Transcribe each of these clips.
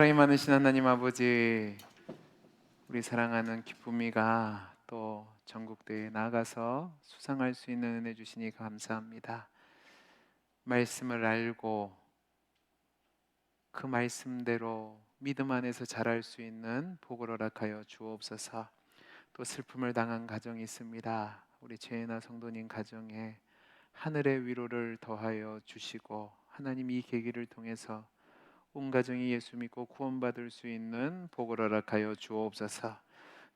사랑이 많으신 하나님 아버지, 우리 사랑하는 기쁨이가 또 전국대에 나가서 수상할 수 있는 은혜 주시니 감사합니다. 말씀을 알고 그 말씀대로 믿음 안에서 자랄 수 있는 복을 허락하여 주옵소서. 또 슬픔을 당한 가정이 있습니다. 우리 죄나 성도님 가정에 하늘의 위로를 더하여 주시고, 하나님 이 계기를 통해서 온 가정이 예수 믿고 구원받을 수 있는 복을 허락하여 주옵소서.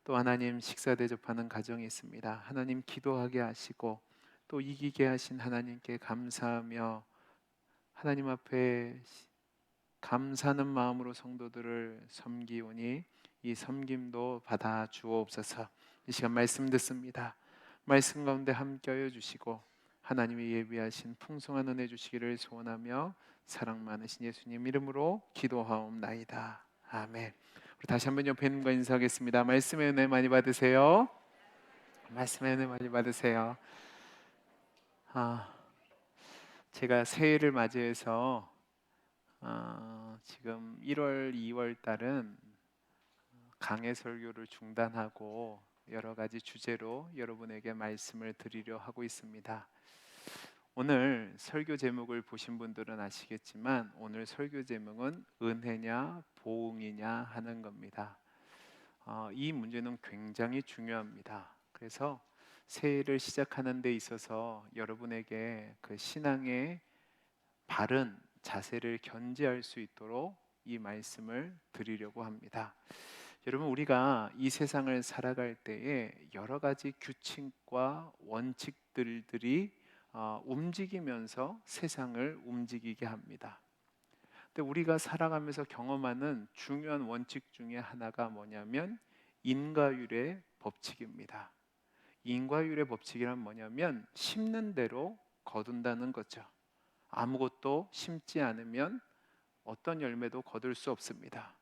또 하나님 식사 대접하는 가정이 있습니다. 하나님 기도하게 하시고 또 이기게 하신 하나님께 감사하며 하나님 앞에 감사하는 마음으로 성도들을 섬기오니 이 섬김도 받아 주옵소서. 이 시간 말씀 듣습니다. 말씀 가운데 함께하여 주시고 하나님이 예비하신 풍성한 은혜 주시기를 소원하며 사랑 많으신 예수님 이름으로 기도하옵나이다. 아멘. 우리 다시 한번 옆에 있는 거 인사하겠습니다. 말씀의 은혜 많이 받으세요. 말씀의 은혜 많이 받으세요. 제가 새해를 맞이해서 지금 1월, 2월 달은 강해 설교를 중단하고 여러 가지 주제로 여러분에게 말씀을 드리려 하고 있습니다. 오늘 설교 제목을 보신 분들은 아시겠지만 오늘 설교 제목은 은혜냐 보응이냐 하는 겁니다. 이 문제는 굉장히 중요합니다. 그래서 새해를 시작하는 데 있어서 여러분에게 그 신앙의 바른 자세를 견지할 수 있도록 이 말씀을 드리려고 합니다. 여러분, 우리가 이 세상을 살아갈 때에 여러 가지 규칙과 원칙들이 움직이면서 세상을 움직이게 합니다. 근데 우리가 살아가면서 경험하는 중요한 원칙 중에 하나가 뭐냐면 인과율의 법칙입니다. 인과율의 법칙이란 뭐냐면 심는 대로 거둔다는 거죠. 아무것도 심지 않으면 어떤 열매도 거둘 수 없습니다.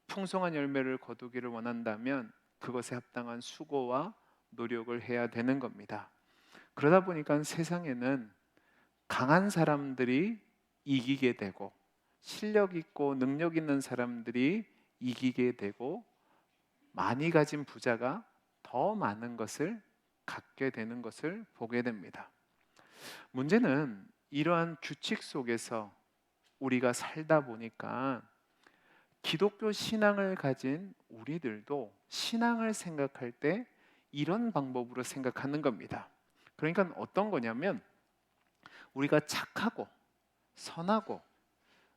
풍성한 열매를 거두기를 원한다면 그것에 합당한 수고와 노력을 해야 되는 겁니다. 그러다 보니까 세상에는 강한 사람들이 이기게 되고 실력 있고 능력 있는 사람들이 이기게 되고 많이 가진 부자가 더 많은 것을 갖게 되는 것을 보게 됩니다. 문제는 이러한 규칙 속에서 우리가 살다 보니까 기독교 신앙을 가진 우리들도 신앙을 생각할 때 이런 방법으로 생각하는 겁니다. 그러니까 어떤 거냐면 우리가 착하고 선하고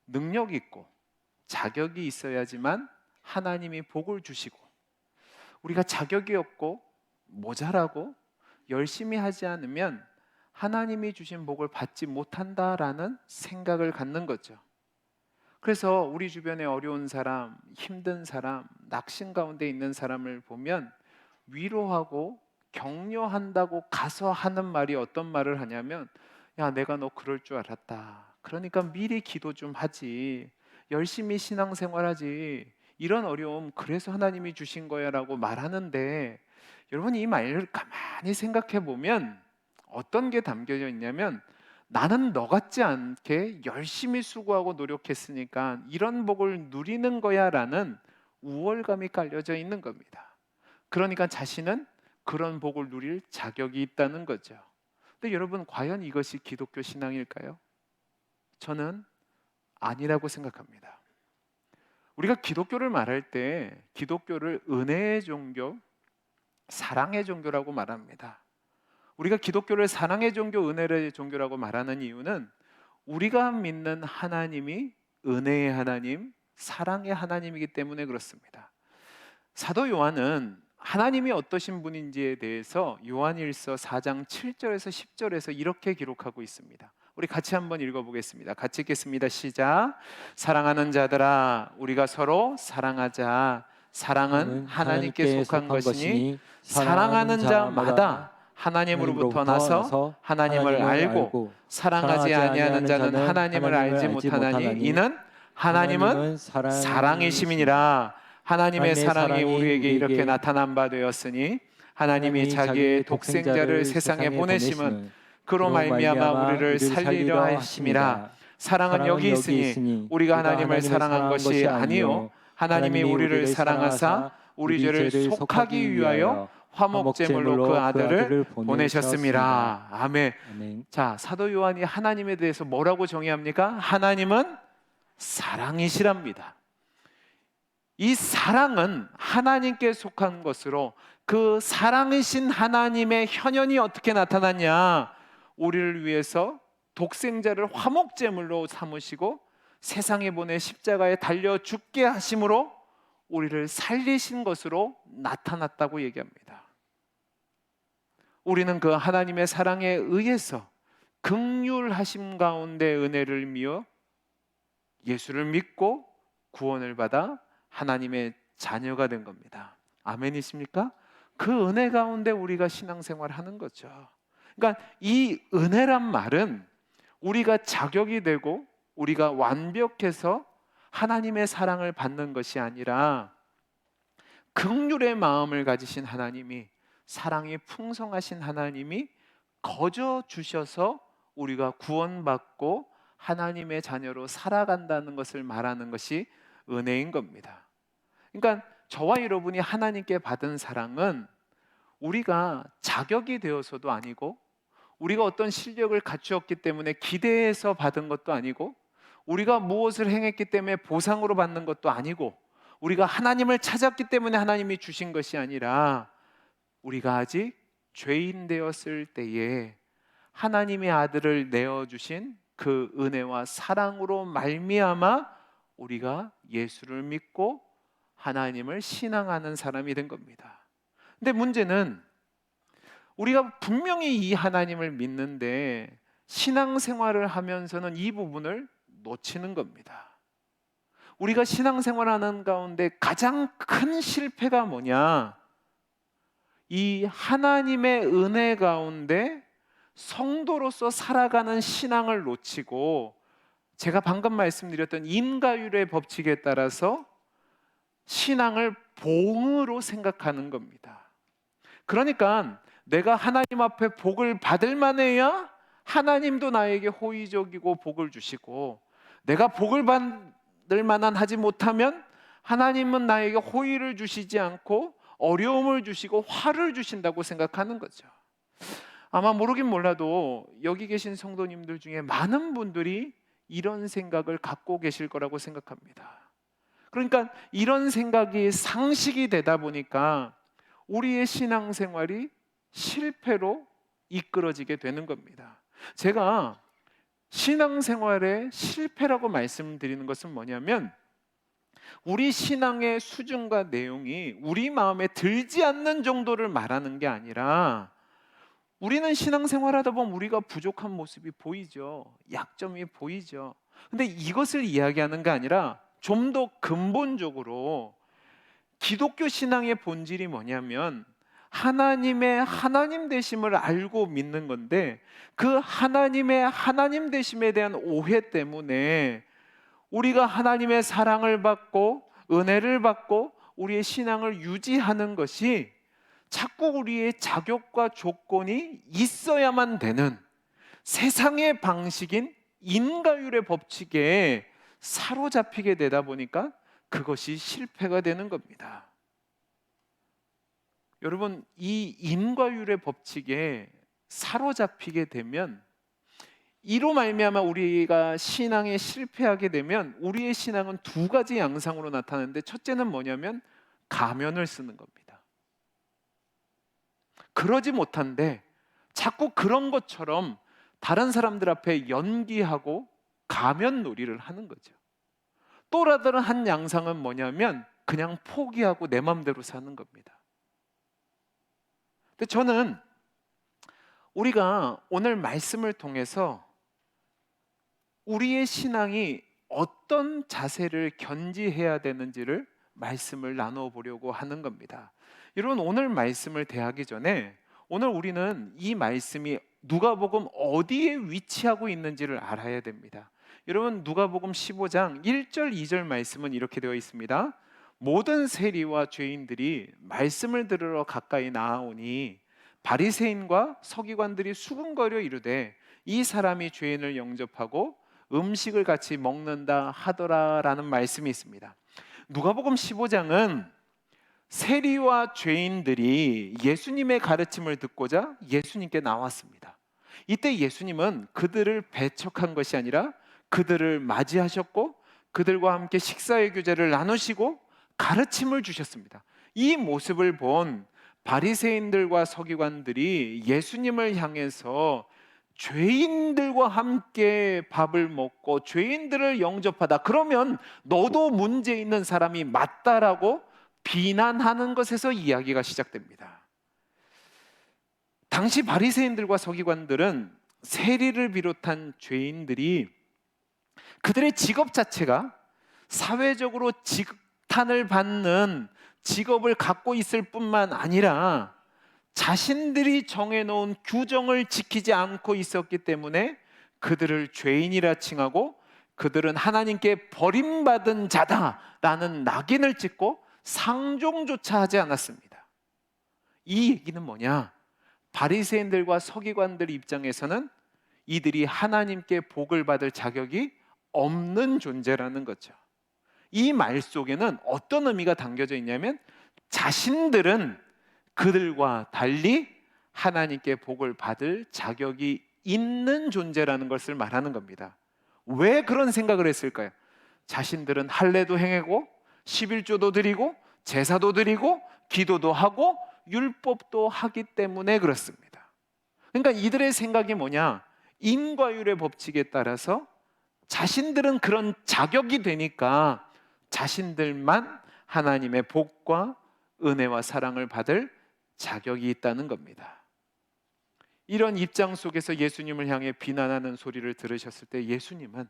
능력 있고 자격이 있어야지만 하나님이 복을 주시고, 우리가 자격이 없고 모자라고 열심히 하지 않으면 하나님이 주신 복을 받지 못한다라는 생각을 갖는 거죠. 그래서 우리 주변에 어려운 사람, 힘든 사람, 낙심 가운데 있는 사람을 보면 위로하고 격려한다고 가서 하는 말이 어떤 말을 하냐면, 야, 내가 너 그럴 줄 알았다. 그러니까 미리 기도 좀 하지. 열심히 신앙생활하지. 이런 어려움 그래서 하나님이 주신 거야 라고 말하는데, 여러분 이 말을 가만히 생각해 보면 어떤 게 담겨져 있냐면, 나는 너 같지 않게 열심히 수고하고 노력했으니까 이런 복을 누리는 거야 라는 우월감이 깔려져 있는 겁니다. 그러니까 자신은 그런 복을 누릴 자격이 있다는 거죠. 근데 여러분, 과연 이것이 기독교 신앙일까요? 저는 아니라고 생각합니다. 우리가 기독교를 말할 때 기독교를 은혜의 종교, 사랑의 종교라고 말합니다. 우리가 기독교를 사랑의 종교, 은혜의 종교라고 말하는 이유는 우리가 믿는 하나님이 은혜의 하나님, 사랑의 하나님이기 때문에 그렇습니다. 사도 요한은 하나님이 어떠신 분인지에 대해서 요한일서 4장 7절에서 10절에서 이렇게 기록하고 있습니다. 우리 같이 한번 읽어보겠습니다. 같이 읽겠습니다. 시작. 사랑하는 자들아, 우리가 서로 사랑하자. 사랑은 하나님께 속한 것이니 사랑하는 자마다 하나님으로부터 나서 하나님을 알고 사랑하지 아니하는 자는 하나님을 알지 못하나니 이는 하나님은 사랑이심이니라. 하나님의 사랑이 우리에게 이렇게 나타난 바 되었으니 하나님이 자기의 독생자를 세상에 보내심은 그로 말미암아 우리를 살리려 하심이라. 사랑은 여기 있으니 우리가 하나님을 사랑한 것이 아니요 하나님이 우리를 사랑하사 우리 죄를 속하기 위하여 화목제물로 그 아들을 보내셨습니다. 아멘. 아멘. 자, 사도 요한이 하나님에 대해서 뭐라고 정의합니까? 하나님은 사랑이시랍니다. 이 사랑은 하나님께 속한 것으로 그 사랑이신 하나님의 현현이 어떻게 나타났냐? 우리를 위해서 독생자를 화목제물로 삼으시고 세상에 보내 십자가에 달려 죽게 하심으로 우리를 살리신 것으로 나타났다고 얘기합니다. 우리는 그 하나님의 사랑에 의해서 긍휼하심 가운데 은혜를 미어 예수를 믿고 구원을 받아 하나님의 자녀가 된 겁니다. 아멘이십니까? 그 은혜 가운데 우리가 신앙생활을 하는 거죠. 그러니까 이 은혜란 말은 우리가 자격이 되고 우리가 완벽해서 하나님의 사랑을 받는 것이 아니라 긍휼의 마음을 가지신 하나님이, 사랑이 풍성하신 하나님이 거저 주셔서 우리가 구원받고 하나님의 자녀로 살아간다는 것을 말하는 것이 은혜인 겁니다. 그러니까 저와 여러분이 하나님께 받은 사랑은 우리가 자격이 되어서도 아니고 우리가 어떤 실력을 갖추었기 때문에 기대해서 받은 것도 아니고 우리가 무엇을 행했기 때문에 보상으로 받는 것도 아니고 우리가 하나님을 찾았기 때문에 하나님이 주신 것이 아니라 우리가 아직 죄인 되었을 때에 하나님의 아들을 내어주신 그 은혜와 사랑으로 말미암아 우리가 예수를 믿고 하나님을 신앙하는 사람이 된 겁니다. 근데 문제는 우리가 분명히 이 하나님을 믿는데 신앙생활을 하면서는 이 부분을 놓치는 겁니다. 우리가 신앙생활하는 가운데 가장 큰 실패가 뭐냐? 이 하나님의 은혜 가운데 성도로서 살아가는 신앙을 놓치고 제가 방금 말씀드렸던 인과율의 법칙에 따라서 신앙을 봉으로 생각하는 겁니다. 그러니까 내가 하나님 앞에 복을 받을 만해야 하나님도 나에게 호의적이고 복을 주시고, 내가 복을 받을 만한 하지 못하면 하나님은 나에게 호의를 주시지 않고 어려움을 주시고 화를 주신다고 생각하는 거죠. 아마 모르긴 몰라도 여기 계신 성도님들 중에 많은 분들이 이런 생각을 갖고 계실 거라고 생각합니다. 그러니까 이런 생각이 상식이 되다 보니까 우리의 신앙생활이 실패로 이끌어지게 되는 겁니다. 제가 신앙생활의 실패라고 말씀드리는 것은 뭐냐면 우리 신앙의 수준과 내용이 우리 마음에 들지 않는 정도를 말하는 게 아니라 우리는 신앙생활하다 보면 우리가 부족한 모습이 보이죠. 약점이 보이죠. 근데 이것을 이야기하는 게 아니라 좀 더 근본적으로 기독교 신앙의 본질이 뭐냐면 하나님의 하나님 되심을 알고 믿는 건데 그 하나님의 하나님 되심에 대한 오해 때문에 우리가 하나님의 사랑을 받고 은혜를 받고 우리의 신앙을 유지하는 것이 자꾸 우리의 자격과 조건이 있어야만 되는 세상의 방식인 인과율의 법칙에 사로잡히게 되다 보니까 그것이 실패가 되는 겁니다. 여러분, 이 인과율의 법칙에 사로잡히게 되면 이로 말미암아 우리가 신앙에 실패하게 되면 우리의 신앙은 두 가지 양상으로 나타나는데 첫째는 뭐냐면 가면을 쓰는 겁니다. 그러지 못한데 자꾸 그런 것처럼 다른 사람들 앞에 연기하고 가면놀이를 하는 거죠. 또 다른 한 양상은 뭐냐면 그냥 포기하고 내 맘대로 사는 겁니다. 근데 저는 우리가 오늘 말씀을 통해서 우리의 신앙이 어떤 자세를 견지해야 되는지를 말씀을 나누어 보려고 하는 겁니다. 여러분, 오늘 말씀을 대하기 전에 오늘 우리는 이 말씀이 누가복음 어디에 위치하고 있는지를 알아야 됩니다. 여러분, 누가복음 15장 1절 2절 말씀은 이렇게 되어 있습니다. 모든 세리와 죄인들이 말씀을 들으러 가까이 나아오니 바리새인과 서기관들이 수군거려 이르되 이 사람이 죄인을 영접하고 음식을 같이 먹는다 하더라라는 말씀이 있습니다. 누가복음 15장은 세리와 죄인들이 예수님의 가르침을 듣고자 예수님께 나왔습니다. 이때 예수님은 그들을 배척한 것이 아니라 그들을 맞이하셨고 그들과 함께 식사의 교제를 나누시고 가르침을 주셨습니다. 이 모습을 본 바리새인들과 서기관들이 예수님을 향해서 죄인들과 함께 밥을 먹고 죄인들을 영접하다, 그러면 너도 문제 있는 사람이 맞다라고 비난하는 것에서 이야기가 시작됩니다. 당시 바리새인들과 서기관들은 세리를 비롯한 죄인들이 그들의 직업 자체가 사회적으로 직탄을 받는 직업을 갖고 있을 뿐만 아니라 자신들이 정해놓은 규정을 지키지 않고 있었기 때문에 그들을 죄인이라 칭하고 그들은 하나님께 버림받은 자다라는 낙인을 찍고 상종조차 하지 않았습니다. 이 얘기는 뭐냐? 바리새인들과 서기관들 입장에서는 이들이 하나님께 복을 받을 자격이 없는 존재라는 거죠. 이 말 속에는 어떤 의미가 담겨져 있냐면 자신들은 그들과 달리 하나님께 복을 받을 자격이 있는 존재라는 것을 말하는 겁니다. 왜 그런 생각을 했을까요? 자신들은 할례도 행하고 11조도 드리고 제사도 드리고 기도도 하고 율법도 하기 때문에 그렇습니다. 그러니까 이들의 생각이 뭐냐? 인과율의 법칙에 따라서 자신들은 그런 자격이 되니까 자신들만 하나님의 복과 은혜와 사랑을 받을 자격이 있다는 겁니다. 이런 입장 속에서 예수님을 향해 비난하는 소리를 들으셨을 때 예수님은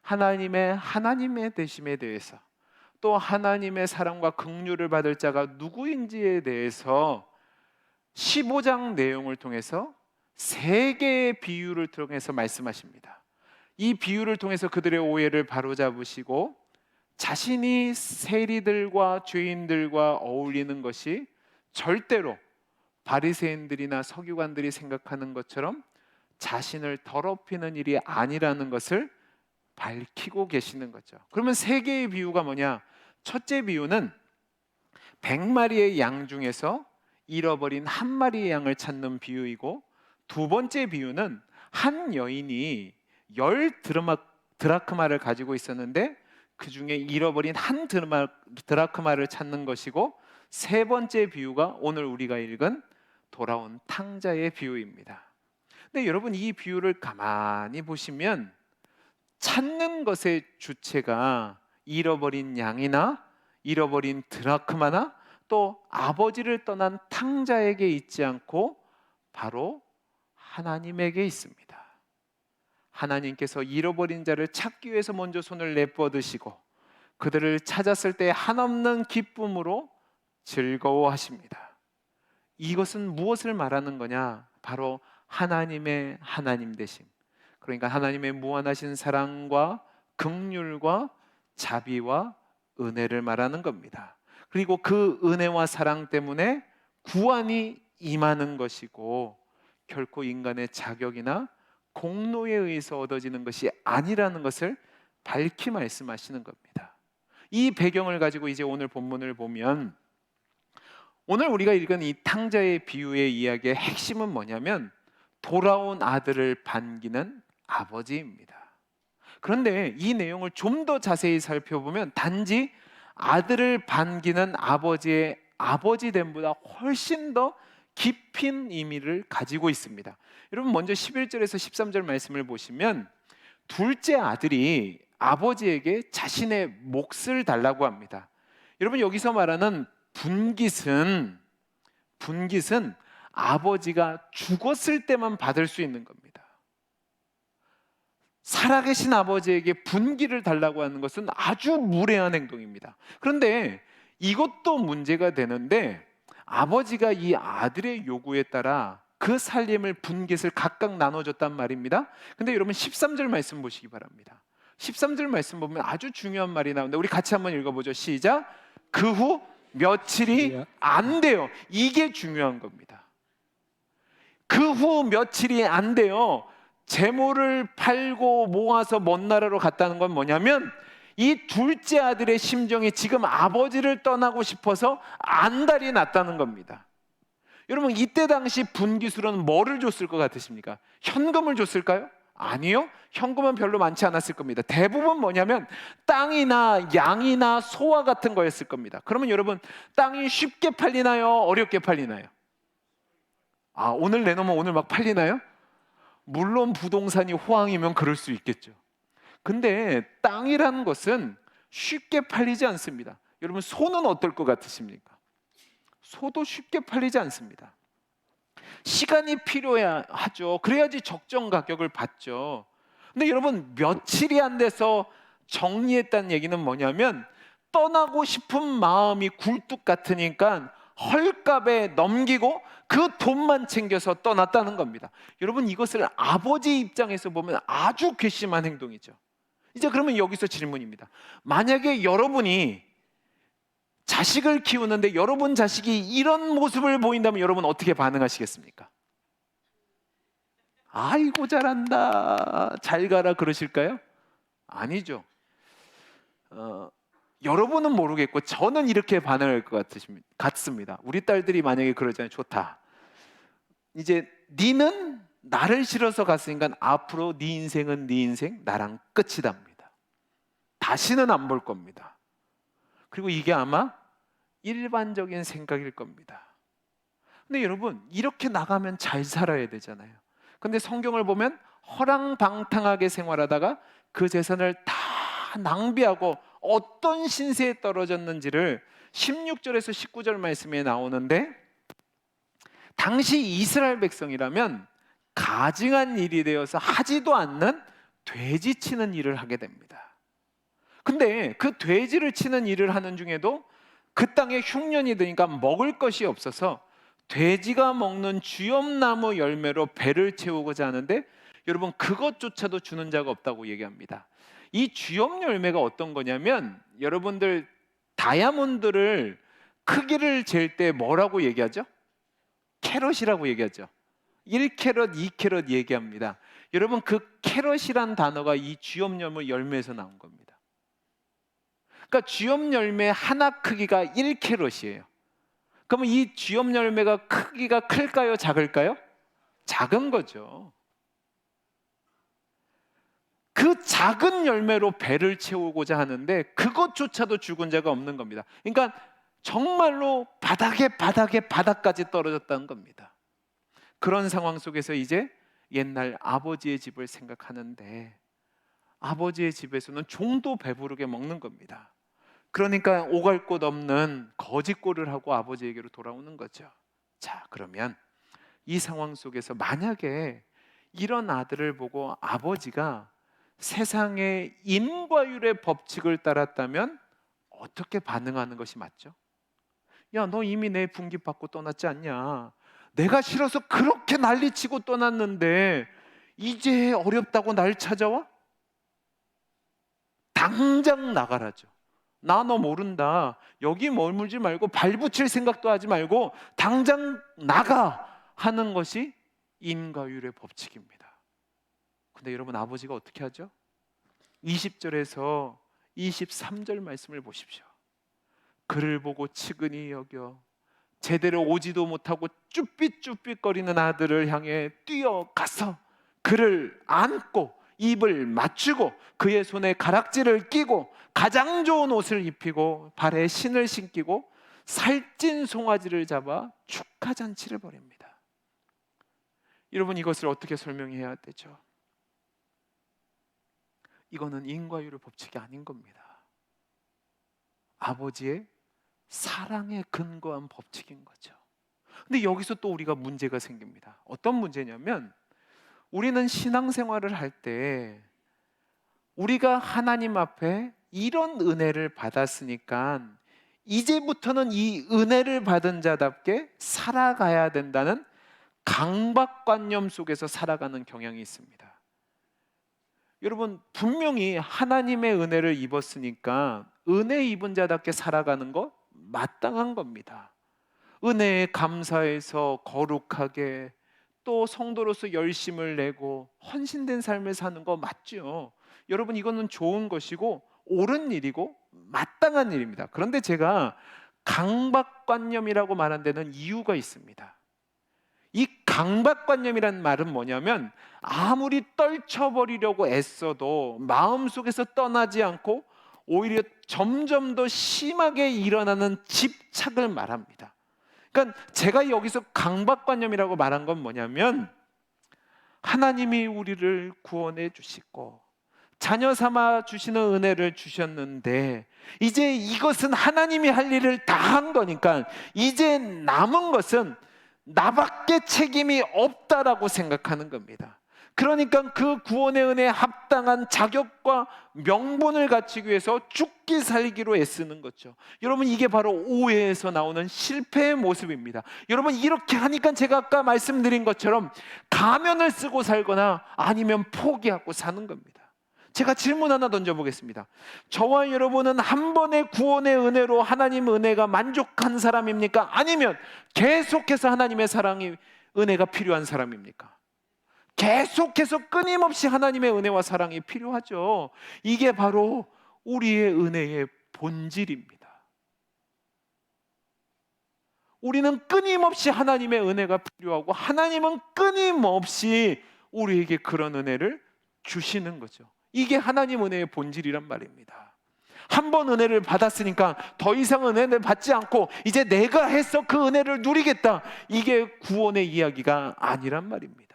하나님의 되심에 대해서, 또 하나님의 사랑과 긍휼을 받을 자가 누구인지에 대해서 15장 내용을 통해서 3개의 비유를 통해서 말씀하십니다. 이 비유를 통해서 그들의 오해를 바로잡으시고 자신이 세리들과 죄인들과 어울리는 것이 절대로 바리새인들이나 서기관들이 생각하는 것처럼 자신을 더럽히는 일이 아니라는 것을 밝히고 계시는 거죠. 그러면 3개의 비유가 뭐냐? 첫째 비유는 100마리의 양 중에서 잃어버린 1마리의 양을 찾는 비유이고, 두 번째 비유는 한 여인이 10 드라크마를 가지고 있었는데 그 중에 잃어버린 한 드라크마를 찾는 것이고, 세 번째 비유가 오늘 우리가 읽은 돌아온 탕자의 비유입니다. 근데 여러분, 이 비유를 가만히 보시면 찾는 것의 주체가 잃어버린 양이나 잃어버린 드라크마나 또 아버지를 떠난 탕자에게 있지 않고 바로 하나님에게 있습니다. 하나님께서 잃어버린 자를 찾기 위해서 먼저 손을 내뻗으시고 그들을 찾았을 때 한없는 기쁨으로 즐거워하십니다. 이것은 무엇을 말하는 거냐? 바로 하나님의 하나님 되심, 그러니까 하나님의 무한하신 사랑과 긍휼과 자비와 은혜를 말하는 겁니다. 그리고 그 은혜와 사랑 때문에 구원이 임하는 것이고 결코 인간의 자격이나 공로에 의해서 얻어지는 것이 아니라는 것을 밝히 말씀하시는 겁니다. 이 배경을 가지고 이제 오늘 본문을 보면, 오늘 우리가 읽은 이 탕자의 비유의 이야기의 핵심은 뭐냐면 돌아온 아들을 반기는 아버지입니다. 그런데 이 내용을 좀 더 자세히 살펴보면 단지 아들을 반기는 아버지의 아버지됨보다 훨씬 더 깊은 의미를 가지고 있습니다. 여러분, 먼저 11절에서 13절 말씀을 보시면 둘째 아들이 아버지에게 자신의 몫을 달라고 합니다. 여러분, 여기서 말하는 분깃은 아버지가 죽었을 때만 받을 수 있는 겁니다. 살아계신 아버지에게 분기를 달라고 하는 것은 아주 무례한 행동입니다. 그런데 이것도 문제가 되는데, 아버지가 이 아들의 요구에 따라 그 살림을 분깃을 각각 나눠줬단 말입니다. 근데 여러분 13절 말씀 보시기 바랍니다. 13절 말씀 보면 아주 중요한 말이 나오는데 우리 같이 한번 읽어보죠. 시작. 그 후 며칠이 안 돼요. 이게 중요한 겁니다. 그 후 며칠이 안 돼요. 재물을 팔고 모아서 먼 나라로 갔다는 건 뭐냐면 이 둘째 아들의 심정이 지금 아버지를 떠나고 싶어서 안달이 났다는 겁니다. 여러분, 이때 당시 분깃으로는 뭐를 줬을 것 같으십니까? 현금을 줬을까요? 아니요. 현금은 별로 많지 않았을 겁니다. 대부분 뭐냐면 땅이나 양이나 소와 같은 거였을 겁니다. 그러면 여러분, 땅이 쉽게 팔리나요? 어렵게 팔리나요? 오늘 내놓으면 오늘 막 팔리나요? 물론 부동산이 호황이면 그럴 수 있겠죠. 근데 땅이라는 것은 쉽게 팔리지 않습니다. 여러분, 소는 어떨 것 같으십니까? 소도 쉽게 팔리지 않습니다. 시간이 필요하죠. 그래야지 적정 가격을 받죠. 근데 여러분, 며칠이 안 돼서 정리했다는 얘기는 뭐냐면 떠나고 싶은 마음이 굴뚝 같으니까 헐값에 넘기고 그 돈만 챙겨서 떠났다는 겁니다. 여러분, 이것을 아버지 입장에서 보면 아주 괘씸한 행동이죠. 이제 그러면 여기서 질문입니다. 만약에 여러분이 자식을 키우는데 여러분 자식이 이런 모습을 보인다면 여러분 어떻게 반응하시겠습니까? 아이고 잘한다, 잘 가라 그러실까요? 아니죠. 여러분은 모르겠고 저는 이렇게 반응할 것 같습니다. 우리 딸들이 만약에 그러잖아요. 좋다, 이제 니는 나를 실어서 갔으니까 앞으로 네 인생은 네 인생, 나랑 끝이답니다. 다시는 안 볼 겁니다. 그리고 이게 아마 일반적인 생각일 겁니다. 근데 여러분, 이렇게 나가면 잘 살아야 되잖아요. 근데 성경을 보면 허랑방탕하게 생활하다가 그 재산을 다 낭비하고 어떤 신세에 떨어졌는지를 16절에서 19절 말씀에 나오는데, 당시 이스라엘 백성이라면 가증한 일이 되어서 하지도 않는 돼지 치는 일을 하게 됩니다. 근데 그 돼지를 치는 일을 하는 중에도 그 땅에 흉년이 드니까 먹을 것이 없어서 돼지가 먹는 쥐엄나무 열매로 배를 채우고자 하는데, 여러분, 그것조차도 주는 자가 없다고 얘기합니다. 이 쥐엄 열매가 어떤 거냐면, 여러분들 다이아몬드를 크기를 잴 때 뭐라고 얘기하죠? 캐럿이라고 얘기하죠. 1캐럿, 2캐럿 얘기합니다. 여러분, 그 캐럿이란 단어가 이 쥐엄 열매에서 나온 겁니다. 그러니까 쥐엄 열매 하나 크기가 1캐럿이에요. 그러면 이 쥐엄 열매가 크기가 클까요? 작을까요? 작은 거죠. 그 작은 열매로 배를 채우고자 하는데 그것조차도 죽은 자가 없는 겁니다. 그러니까 정말로 바닥까지 떨어졌다는 겁니다. 그런 상황 속에서 이제 옛날 아버지의 집을 생각하는데, 아버지의 집에서는 종도 배부르게 먹는 겁니다. 그러니까 오갈 곳 없는 거짓골을 하고 아버지에게로 돌아오는 거죠. 자, 그러면 이 상황 속에서 만약에 이런 아들을 보고 아버지가 세상의 인과율의 법칙을 따랐다면 어떻게 반응하는 것이 맞죠? 야, 너 이미 내 분깃 받고 떠났지 않냐? 내가 싫어서 그렇게 난리치고 떠났는데 이제 어렵다고 날 찾아와? 당장 나가라죠. 나 너 모른다, 여기 머물지 말고 발붙일 생각도 하지 말고 당장 나가 하는 것이 인과율의 법칙입니다. 근데 여러분, 아버지가 어떻게 하죠? 20절에서 23절 말씀을 보십시오. 그를 보고 측은히 여겨 제대로 오지도 못하고 쭈삣쭈삣거리는 아들을 향해 뛰어가서 그를 안고 입을 맞추고 그의 손에 가락지를 끼고 가장 좋은 옷을 입히고 발에 신을 신기고 살찐 송아지를 잡아 축하잔치를 벌입니다. 여러분, 이것을 어떻게 설명해야 되죠? 이거는 인과율의 법칙이 아닌 겁니다. 아버지의 사랑에 근거한 법칙인 거죠. 근데 여기서 또 우리가 문제가 생깁니다. 어떤 문제냐면, 우리는 신앙생활을 할 때 우리가 하나님 앞에 이런 은혜를 받았으니까 이제부터는 이 은혜를 받은 자답게 살아가야 된다는 강박관념 속에서 살아가는 경향이 있습니다. 여러분, 분명히 하나님의 은혜를 입었으니까 은혜 입은 자답게 살아가는 거 마땅한 겁니다. 은혜에 감사해서 거룩하게, 또 성도로서 열심을 내고 헌신된 삶을 사는 거 맞죠. 여러분, 이거는 좋은 것이고 옳은 일이고 마땅한 일입니다. 그런데 제가 강박관념이라고 말한 데는 이유가 있습니다. 이 강박관념이란 말은 뭐냐면 아무리 떨쳐버리려고 애써도 마음속에서 떠나지 않고 오히려 점점 더 심하게 일어나는 집착을 말합니다. 그러니까 제가 여기서 강박관념이라고 말한 건 뭐냐면, 하나님이 우리를 구원해 주시고 자녀 삼아 주시는 은혜를 주셨는데 이제 이것은 하나님이 할 일을 다 한 거니까 이제 남은 것은 나밖에 책임이 없다라고 생각하는 겁니다. 그러니까 그 구원의 은혜에 합당한 자격과 명분을 갖추기 위해서 죽기 살기로 애쓰는 거죠. 여러분, 이게 바로 오해에서 나오는 실패의 모습입니다. 여러분, 이렇게 하니까 제가 아까 말씀드린 것처럼 가면을 쓰고 살거나 아니면 포기하고 사는 겁니다. 제가 질문 하나 던져보겠습니다. 저와 여러분은 한 번의 구원의 은혜로 하나님 은혜가 만족한 사람입니까? 아니면 계속해서 하나님의 사랑이, 은혜가 필요한 사람입니까? 계속해서 끊임없이 하나님의 은혜와 사랑이 필요하죠. 이게 바로 우리의 은혜의 본질입니다. 우리는 끊임없이 하나님의 은혜가 필요하고 하나님은 끊임없이 우리에게 그런 은혜를 주시는 거죠. 이게 하나님 은혜의 본질이란 말입니다. 한 번 은혜를 받았으니까 더 이상 은혜를 받지 않고 이제 내가 해서 그 은혜를 누리겠다, 이게 구원의 이야기가 아니란 말입니다.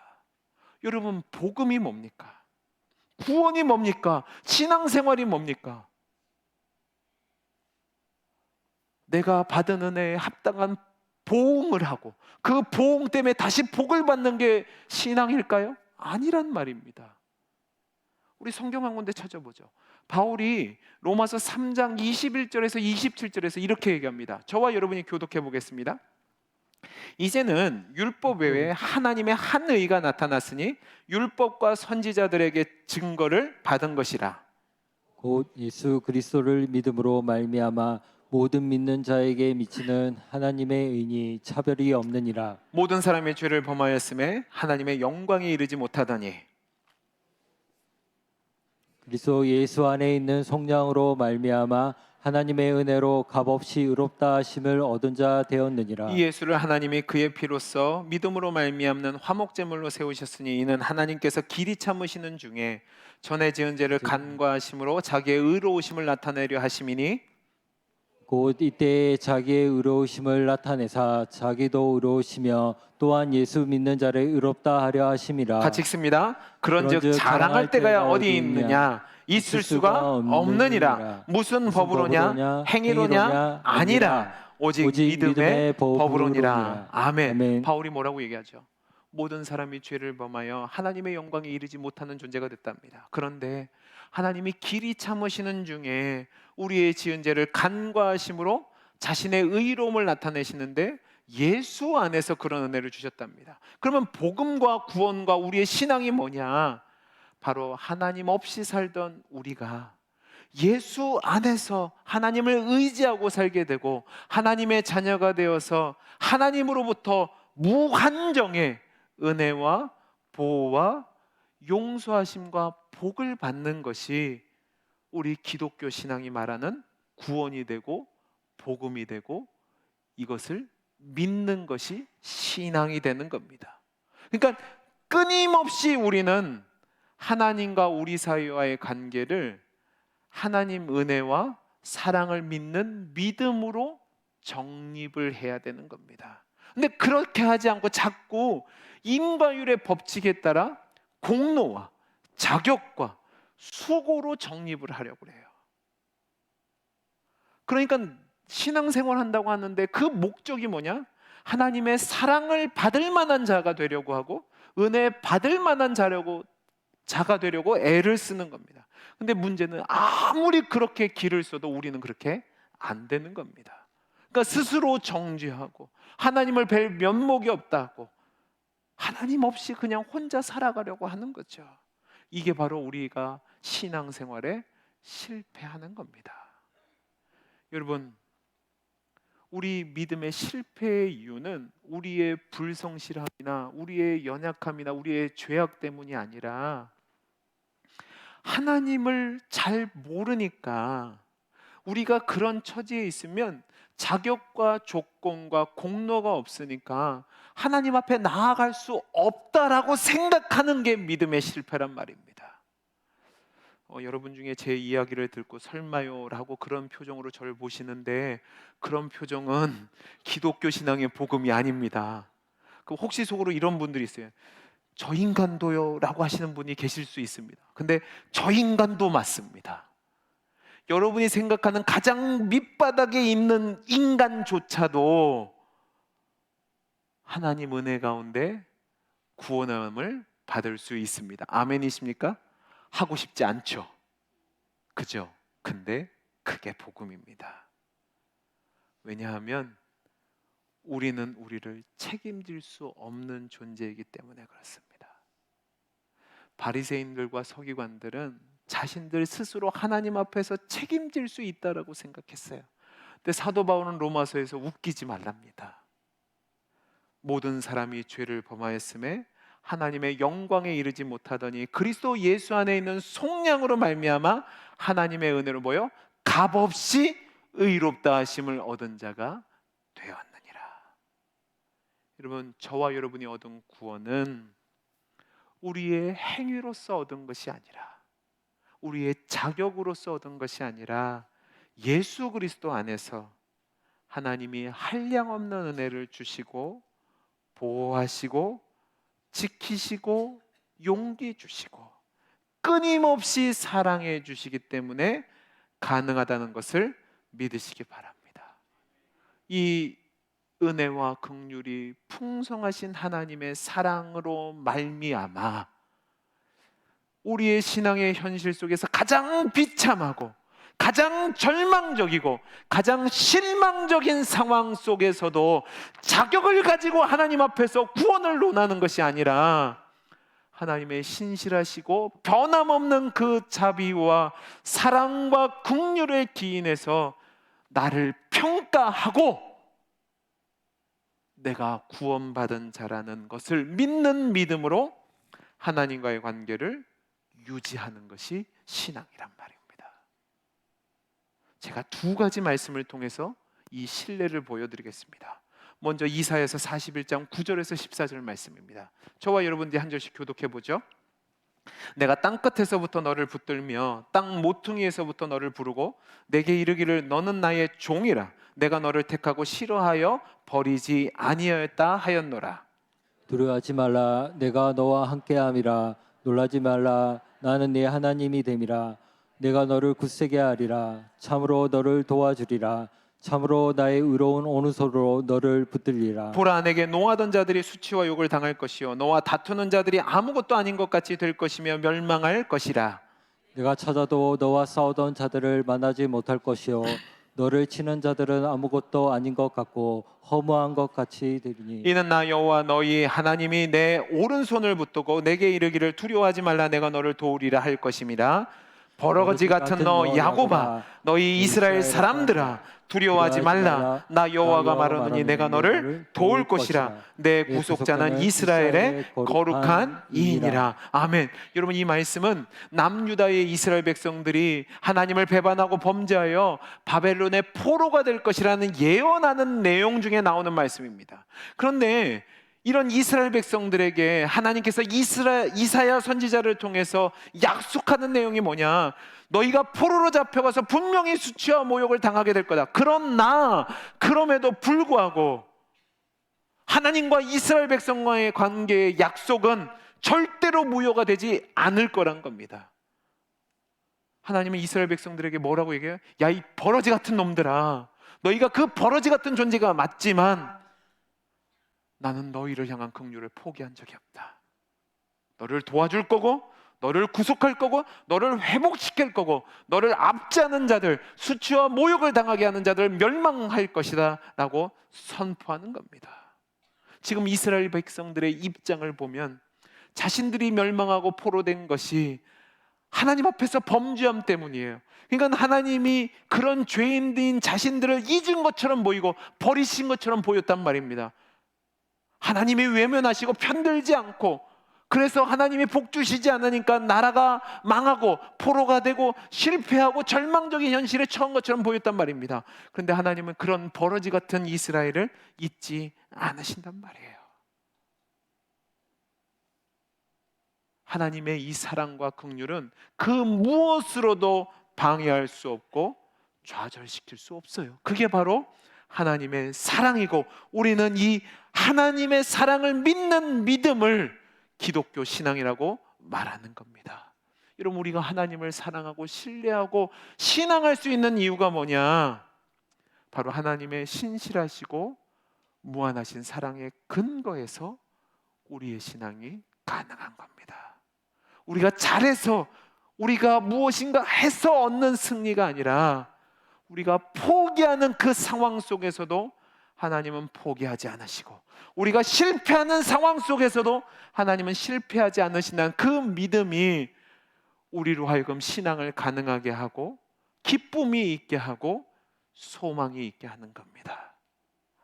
여러분, 복음이 뭡니까? 구원이 뭡니까? 신앙생활이 뭡니까? 내가 받은 은혜에 합당한 보응을 하고 그 보응 때문에 다시 복을 받는 게 신앙일까요? 아니란 말입니다. 우리 성경 한 군데 찾아보죠. 바울이 로마서 3장 21절에서 27절에서 이렇게 얘기합니다. 저와 여러분이 교독해 보겠습니다. 이제는 율법 외에 하나님의 한 의가 나타났으니 율법과 선지자들에게 증거를 받은 것이라. 곧 예수 그리스도를 믿음으로 말미암아 모든 믿는 자에게 미치는 하나님의 의니 차별이 없느니라. 모든 사람의 죄를 범하였음에 하나님의 영광에 이르지 못하더니 그리스도 예수 안에 있는 성령으로 말미암아 하나님의 은혜로 값없이 의롭다 하심을 얻은 자 되었느니라. 이 예수를 하나님이 그의 피로써 믿음으로 말미암는 화목제물로 세우셨으니 이는 하나님께서 길이 참으시는 중에 전에 지은 죄를 간과하심으로 자기의 의로우심을 나타내려 하심이니 곧 이때에 자기의 의로우심을 나타내사 자기도 의로우시며 또한 예수 믿는 자를 의롭다 하려 하심이라. 같이 읽습니다. 그런즉 자랑할 때가 어디 있느냐? 있을 수가 없느니라. 무슨 법으로냐? 행위로냐? 아니라 오직 믿음의 법으로니라. 아멘. 바울이 뭐라고 얘기하죠? 모든 사람이 죄를 범하여 하나님의 영광에 이르지 못하는 존재가 됐답니다. 그런데 하나님이 길이 참으시는 중에 우리의 지은 죄를 간과하심으로 자신의 의로움을 나타내시는데 예수 안에서 그런 은혜를 주셨답니다. 그러면 복음과 구원과 우리의 신앙이 뭐냐? 바로 하나님 없이 살던 우리가 예수 안에서 하나님을 의지하고 살게 되고 하나님의 자녀가 되어서 하나님으로부터 무한정의 은혜와 보호와 용서하심과 복을 받는 것이 우리 기독교 신앙이 말하는 구원이 되고 복음이 되고 이것을 믿는 것이 신앙이 되는 겁니다. 그러니까 끊임없이 우리는 하나님과 우리 사이와의 관계를 하나님 은혜와 사랑을 믿는 믿음으로 정립을 해야 되는 겁니다. 근데 그렇게 하지 않고 자꾸 인과율의 법칙에 따라 공로와 자격과 수고로 정립을 하려고 해요. 그러니까 신앙생활 한다고 하는데 그 목적이 뭐냐? 하나님의 사랑을 받을 만한 자가 되려고 하고 은혜 받을 만한 자가 되려고 애를 쓰는 겁니다. 근데 문제는 아무리 그렇게 길을 써도 우리는 그렇게 안 되는 겁니다. 그러니까 스스로 정죄하고 하나님을 뵐 면목이 없다고 하나님 없이 그냥 혼자 살아가려고 하는 거죠. 이게 바로 우리가 신앙생활에 실패하는 겁니다. 여러분, 우리 믿음의 실패의 이유는 우리의 불성실함이나 우리의 연약함이나 우리의 죄악 때문이 아니라 하나님을 잘 모르니까, 우리가 그런 처지에 있으면 자격과 조건과 공로가 없으니까 하나님 앞에 나아갈 수 없다라고 생각하는 게 믿음의 실패란 말입니다. 여러분 중에 제 이야기를 듣고 설마요라고 그런 표정으로 저를 보시는데, 그런 표정은 기독교 신앙의 복음이 아닙니다. 그 혹시 속으로 이런 분들이 있어요. 저 인간도요 라고 하시는 분이 계실 수 있습니다. 근데 저 인간도 맞습니다. 여러분이 생각하는 가장 밑바닥에 있는 인간조차도 하나님 은혜 가운데 구원함을 받을 수 있습니다. 아멘이십니까? 하고 싶지 않죠. 그죠? 근데 그게 복음입니다. 왜냐하면 우리는 우리를 책임질 수 없는 존재이기 때문에 그렇습니다. 바리새인들과 서기관들은 자신들 스스로 하나님 앞에서 책임질 수 있다라고 생각했어요. 근데 사도 바울은 로마서에서 웃기지 말랍니다. 모든 사람이 죄를 범하였음에 하나님의 영광에 이르지 못하더니 그리스도 예수 안에 있는 속량으로 말미암아 하나님의 은혜로 모여 값없이 의롭다 하심을 얻은 자가 되었느니라. 여러분, 저와 여러분이 얻은 구원은 우리의 행위로서 얻은 것이 아니라, 우리의 자격으로서 얻은 것이 아니라 예수 그리스도 안에서 하나님이 한량없는 은혜를 주시고 보호하시고 지키시고 용기 주시고 끊임없이 사랑해 주시기 때문에 가능하다는 것을 믿으시기 바랍니다. 이 은혜와 긍휼이 풍성하신 하나님의 사랑으로 말미암아 우리의 신앙의 현실 속에서 가장 비참하고 가장 절망적이고 가장 실망적인 상황 속에서도 자격을 가지고 하나님 앞에서 구원을 논하는 것이 아니라 하나님의 신실하시고 변함없는 그 자비와 사랑과 긍휼을 기인해서 나를 평가하고 내가 구원받은 자라는 것을 믿는 믿음으로 하나님과의 관계를 유지하는 것이 신앙이란 말입니다. 제가 두 가지 말씀을 통해서 이 신뢰를 보여드리겠습니다. 먼저 이사야서 41장 9절에서 14절 말씀입니다. 저와 여러분들이 한 절씩 교독해 보죠. 내가 땅끝에서부터 너를 붙들며 땅 모퉁이에서부터 너를 부르고 내게 이르기를 너는 나의 종이라 내가 너를 택하고 싫어하여 버리지 아니하였다 하였노라. 두려워하지 말라. 내가 너와 함께함이라. 놀라지 말라. 나는 네 하나님이 됨이라. 내가 너를 굳세게 하리라. 참으로 너를 도와주리라. 참으로 나의 의로운 오른손으로 너를 붙들리라. 보라, 내게 노하던 자들이 수치와 욕을 당할 것이요 너와 다투는 자들이 아무것도 아닌 것 같이 될 것이며 멸망할 것이라. 내가 찾아도 너와 싸우던 자들을 만나지 못할 것이요 너를 치는 자들은 아무것도 아닌 것 같고 허무한 것 같이 되리니 이는 나 여호와 너희 하나님이 내 오른손을 붙들고 내게 이르기를 두려워하지 말라 내가 너를 도우리라 할 것임이라. 버러지 같은 너 야곱아, 너희 이스라엘 사람들아, 두려워하지 말라. 나 여호와가 말하노니 내가 너를 도울 것이라. 내 구속자는 이스라엘의 거룩한 이인이라. 아멘. 여러분, 이 말씀은 남유다의 이스라엘 백성들이 하나님을 배반하고 범죄하여 바벨론의 포로가 될 것이라는 예언하는 내용 중에 나오는 말씀입니다. 그런데 이런 이스라엘 백성들에게 하나님께서 이사야 선지자를 통해서 약속하는 내용이 뭐냐? 너희가 포로로 잡혀가서 분명히 수치와 모욕을 당하게 될 거다. 그러나 그럼에도 불구하고 하나님과 이스라엘 백성과의 관계의 약속은 절대로 무효가 되지 않을 거란 겁니다. 하나님은 이스라엘 백성들에게 뭐라고 얘기해요? 야, 이 버러지 같은 놈들아, 너희가 그 버러지 같은 존재가 맞지만 나는 너희를 향한 긍휼을 포기한 적이 없다. 너를 도와줄 거고 너를 구속할 거고 너를 회복시킬 거고 너를 압제하는 자들, 수치와 모욕을 당하게 하는 자들 멸망할 것이다 라고 선포하는 겁니다. 지금 이스라엘 백성들의 입장을 보면 자신들이 멸망하고 포로된 것이 하나님 앞에서 범죄함 때문이에요. 그러니까 하나님이 그런 죄인인 자신들을 잊은 것처럼 보이고 버리신 것처럼 보였단 말입니다. 하나님이 외면하시고 편들지 않고, 그래서 하나님이 복 주시지 않으니까 나라가 망하고 포로가 되고 실패하고 절망적인 현실에 처한 것처럼 보였단 말입니다. 그런데 하나님은 그런 버러지 같은 이스라엘을 잊지 않으신단 말이에요. 하나님의 이 사랑과 긍휼은 그 무엇으로도 방해할 수 없고 좌절시킬 수 없어요. 그게 바로 하나님의 사랑이고, 우리는 이 하나님의 사랑을 믿는 믿음을 기독교 신앙이라고 말하는 겁니다. 여러분, 우리가 하나님을 사랑하고 신뢰하고 신앙할 수 있는 이유가 뭐냐? 바로 하나님의 신실하시고 무한하신 사랑의 근거에서 우리의 신앙이 가능한 겁니다. 우리가 잘해서, 우리가 무엇인가 해서 얻는 승리가 아니라, 우리가 포기하는 그 상황 속에서도 하나님은 포기하지 않으시고, 우리가 실패하는 상황 속에서도 하나님은 실패하지 않으신다는 그 믿음이 우리로 하여금 신앙을 가능하게 하고 기쁨이 있게 하고 소망이 있게 하는 겁니다.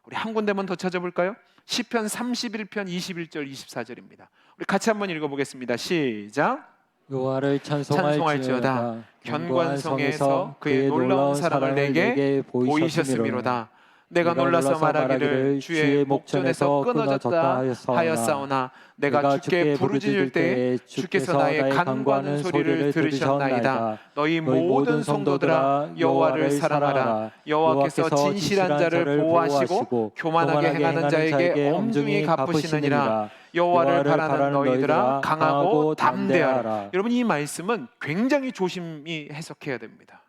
우리 한 군데만 더 찾아볼까요? 시편 31편 21절 24절입니다. 우리 같이 한번 읽어보겠습니다. 시작. 여호와를 찬송할지어다. 찬송할지어다. 견고한 성에서 그의 놀라운 사랑을 내게 보이셨음이로다. 내가 놀라서 말하기를 주의 목전에서 끊어졌다 하였사오나 내가 주께 부르짖을 때에 주께서 나의 간구하는 소리를 들으셨나이다. 너희 모든 성도들아 여호와를 사랑하라. 여호와께서 진실한 자를 보호하시고 교만하게 행하는 자에게 엄중히 갚으시느니라. 여호와를 바라는 너희들아 강하고 담대하라. 여러분, 이 말씀은 굉장히 조심히 해석해야 됩니다.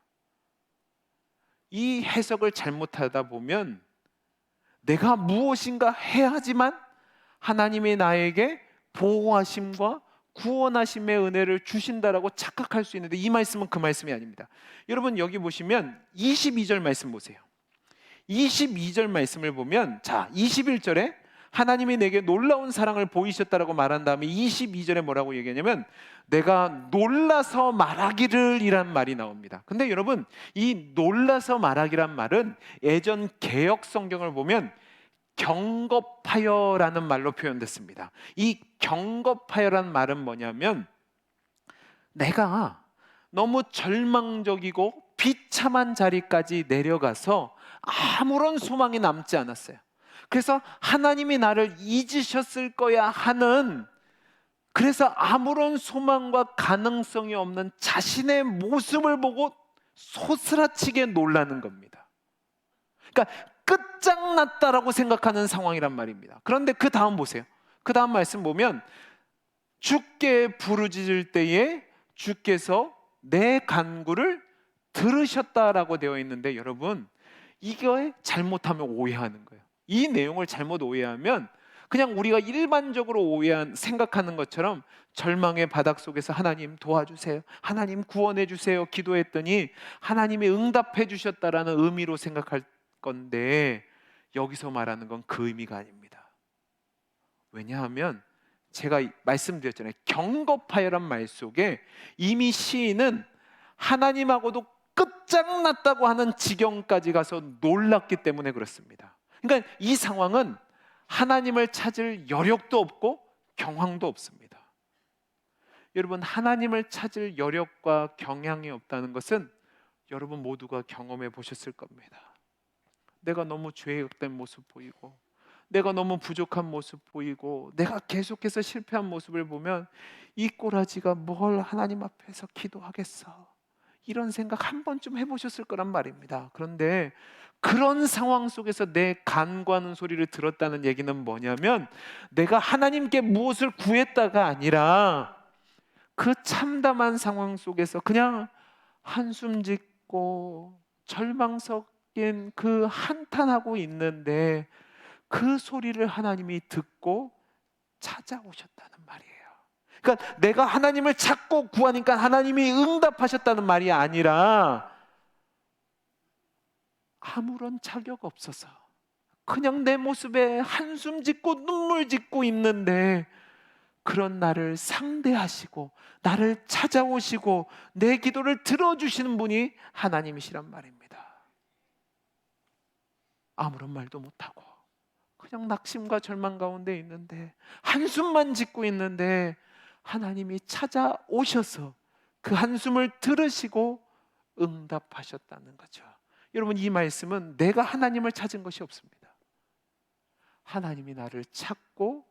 이 해석을 잘못하다 보면 내가 무엇인가 해야지만 하나님이 나에게 보호하심과 구원하심의 은혜를 주신다라고 착각할 수 있는데, 이 말씀은 그 말씀이 아닙니다. 여러분, 여기 보시면 22절 말씀 보세요. 22절 말씀을 보면, 자, 21절에 하나님이 내게 놀라운 사랑을 보이셨다라고 말한 다음에 22절에 뭐라고 얘기하냐면 내가 놀라서 말하기를 이란 말이 나옵니다. 근데 여러분, 이 놀라서 말하기란 말은 예전 개역 성경을 보면 경겁하여라는 말로 표현됐습니다. 이 경겁하여라는 말은 뭐냐면 내가 너무 절망적이고 비참한 자리까지 내려가서 아무런 소망이 남지 않았어요. 그래서 하나님이 나를 잊으셨을 거야 하는, 그래서 아무런 소망과 가능성이 없는 자신의 모습을 보고 소스라치게 놀라는 겁니다. 그러니까 끝장났다라고 생각하는 상황이란 말입니다. 그런데 그 다음 보세요. 그 다음 말씀 보면 주께 부르짖을 때에 주께서 내 간구를 들으셨다라고 되어 있는데, 여러분, 이거에 잘못하면 오해하는 거예요. 이 내용을 잘못 오해하면 그냥 우리가 일반적으로 생각하는 것처럼 절망의 바닥 속에서 하나님 도와주세요, 하나님 구원해 주세요 기도했더니 하나님이 응답해 주셨다라는 의미로 생각할 건데, 여기서 말하는 건 그 의미가 아닙니다. 왜냐하면 제가 말씀드렸잖아요. 경겁하여란 말 속에 이미 시인은 하나님하고도 끝장났다고 하는 지경까지 가서 놀랐기 때문에 그렇습니다. 그러니까 이 상황은 하나님을 찾을 여력도 없고 경황도 없습니다. 여러분, 하나님을 찾을 여력과 경향이 없다는 것은 여러분 모두가 경험해 보셨을 겁니다. 내가 너무 죄악된 모습 보이고, 내가 너무 부족한 모습 보이고, 내가 계속해서 실패한 모습을 보면 이 꼬라지가 뭘 하나님 앞에서 기도하겠어, 이런 생각 한 번쯤 해보셨을 거란 말입니다. 그런데 그런 상황 속에서 내 간구하는 소리를 들었다는 얘기는 뭐냐면 내가 하나님께 무엇을 구했다가 아니라 그 참담한 상황 속에서 그냥 한숨 짓고 절망 섞인 그 한탄하고 있는데 그 소리를 하나님이 듣고 찾아오셨다는 말이에요. 그러니까 내가 하나님을 찾고 구하니까 하나님이 응답하셨다는 말이 아니라 아무런 자격 없어서 그냥 내 모습에 한숨 짓고 눈물 짓고 있는데 그런 나를 상대하시고 나를 찾아오시고 내 기도를 들어주시는 분이 하나님이시란 말입니다. 아무런 말도 못하고 그냥 낙심과 절망 가운데 있는데, 한숨만 짓고 있는데 하나님이 찾아오셔서 그 한숨을 들으시고 응답하셨다는 거죠. 여러분, 이 말씀은 내가 하나님을 찾은 것이 없습니다. 하나님이 나를 찾고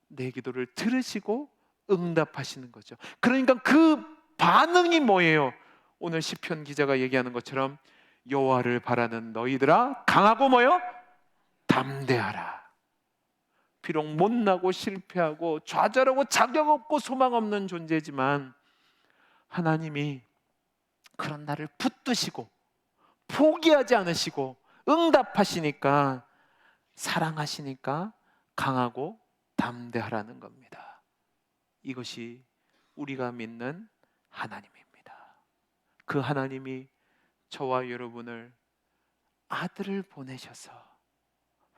내 기도를 들으시고 응답하시는 거죠. 그러니까 그 반응이 뭐예요? 오늘 시편 기자가 얘기하는 것처럼 여호와를 바라는 너희들아 강하고 뭐요? 담대하라. 비록 못나고 실패하고 좌절하고 자격 없고 소망 없는 존재지만 하나님이 그런 나를 붙드시고 포기하지 않으시고 응답하시니까, 사랑하시니까 강하고 담대하라는 겁니다. 이것이 우리가 믿는 하나님입니다. 그 하나님이 저와 여러분을 아들을 보내셔서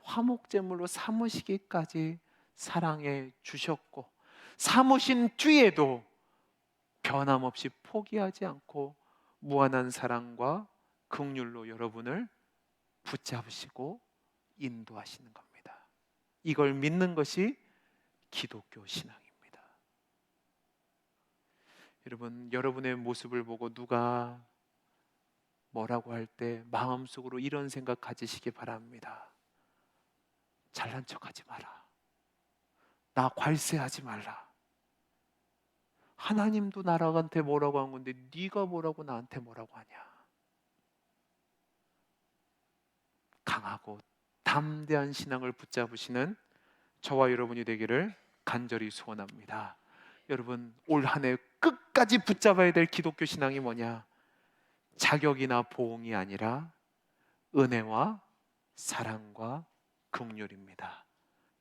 화목제물로 삼으시기까지 사랑해 주셨고, 삼으신 뒤에도 변함없이 포기하지 않고 무한한 사랑과 긍휼로 여러분을 붙잡으시고 인도하시는 겁니다. 이걸 믿는 것이 기독교 신앙입니다. 여러분, 여러분의 모습을 보고 누가 뭐라고 할 때 마음속으로 이런 생각 가지시기 바랍니다. 잘난 척하지 마라. 나 괄세하지 말라. 하나님도 나한테 뭐라고 한 건데 네가 뭐라고 나한테 뭐라고 하냐. 강하고 담대한 신앙을 붙잡으시는 저와 여러분이 되기를 간절히 소원합니다. 여러분, 올 한 해 끝까지 붙잡아야 될 기독교 신앙이 뭐냐? 자격이나 보응이 아니라 은혜와 사랑과 긍휼입니다.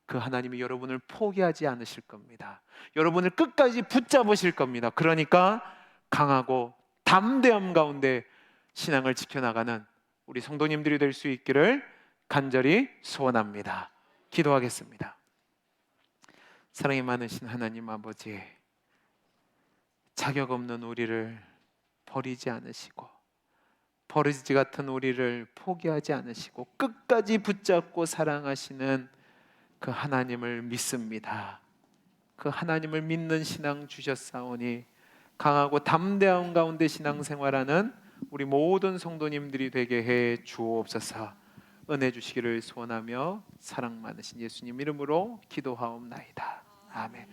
그 하나님이 여러분을 포기하지 않으실 겁니다. 여러분을 끝까지 붙잡으실 겁니다. 그러니까 강하고 담대함 가운데 신앙을 지켜나가는 우리 성도님들이 될 수 있기를 간절히 소원합니다. 기도하겠습니다. 사랑이 많으신 하나님 아버지, 자격 없는 우리를 버리지 않으시고 버리지 같은 우리를 포기하지 않으시고 끝까지 붙잡고 사랑하시는 그 하나님을 믿습니다. 그 하나님을 믿는 신앙 주셨사오니 강하고 담대한 가운데 신앙생활하는 우리 모든 성도님들이 되게 해 주옵소서. 은혜 주시기를 소원하며 사랑 많으신 예수님 이름으로 기도하옵나이다. 아멘.